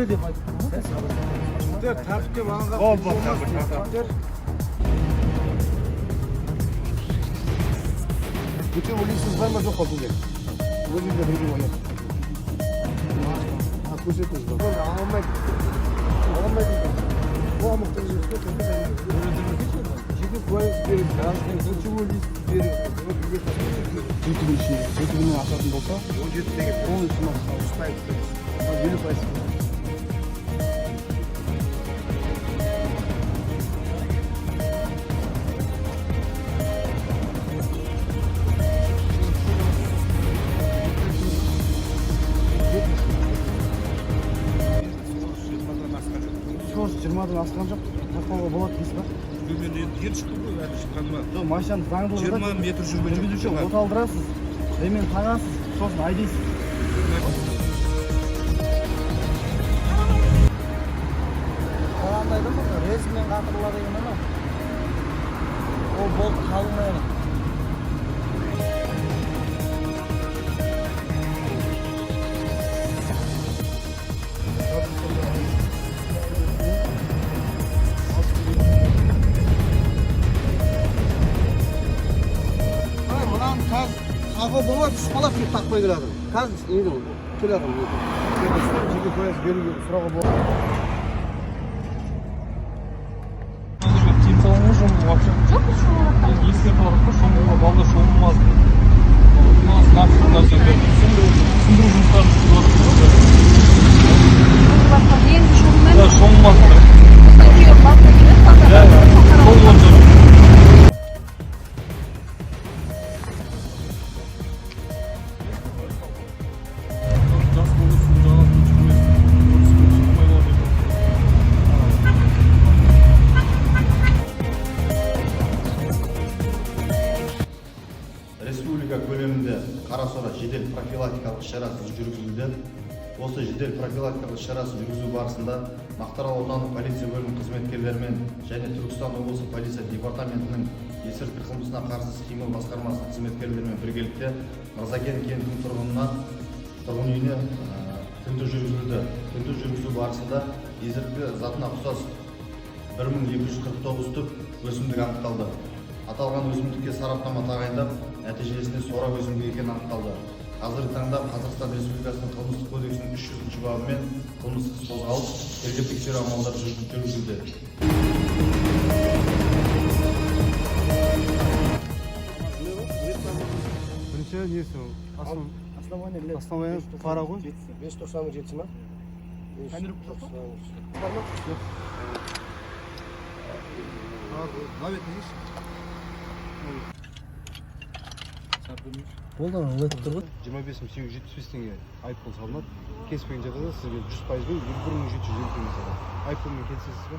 Өтірі деп айтып тұрмын. Тәртіпке бағынға Bütün polisiniz var mı yok mu bugün? Bugün de bir gün oynar. Көрсетіңіз ба? Алмайды. Оған мұқтаж емес пе? Жеке куәлік беріңіз, ключевой лист беріңіз. Жетігіне ашатын болса, 17 деген. Оның үшін ұстайық. 50%. Скорость 20-дан асқан жоқ, тақпауға болады дейсіз ба? Мен енді ел шықтым ғой, әлі шыққаныма. Жоқ, машинаны заңдылығы 20 метр жүрген жоқ. жүргізуші оталдырасыз, ремен тағасыз, сосын айдайсыз. Қаландайды ма? Резмен қатырылады деген ана. Ол болт қалынмайды. Қаға болмайды, шпалақ деп тақпай келеді. Қазір нейді келеді. Жеке куәлік беруге сұрауға болады. Телефоныңыз шомылу вообще? Жоқ, біз шомылмадық. Еске қалдық қой, шомылуға балда шомылмады. Мына нақты нәрсе берді. Түсіндіру жұмыстарын жүргізіп жатырмыз. Енді шомылмаймыз. Да, шомылмады. Үйге балта келеді, Сол болды. Жас болсын, жаңа Республика көлемінде Қарасора жедел профилактикалық шарасы жүргізілді. Осы жедел профилактикалық шарасы жүргізу барысында Мақтаарал аудандық полиция бөлімі қызметкерлерімен және Түркістан облысы полиция департаментінің есірткі қылмысына қарсы іс-қимыл басқармасының қызметкерлерімен біргелікте Мырзакен кентінің тұрғын үйіне тінту жүргізілді. Тінту жүргізу барысында есірткі затына ұқсас 1249 түп өсімдік анықталды. Аталған өсімдікке сараптама тағайындап, нәтижесінде сора өсімдігі екені анықталды. Қазіргі таңда Қазақстан Республикасының қылмыстық кодексінің 300-ші бабымен қылмыстық іс қозғалып, тергеп тексеру амалдары жүргізілуде. Бірінші несі ол? Основание пара ғой? 590 жетсі ма? Әміріп жоқ па? Бар ма? Жоқ. Лавет не дейсің? Болды, ол өтіп тұр ғой. 25.875 теңге айыппұл салынады. Кеспеген жағдайда сізге 100%-бен 1750 теңге салады. Айыппұлмен келісесіз ба?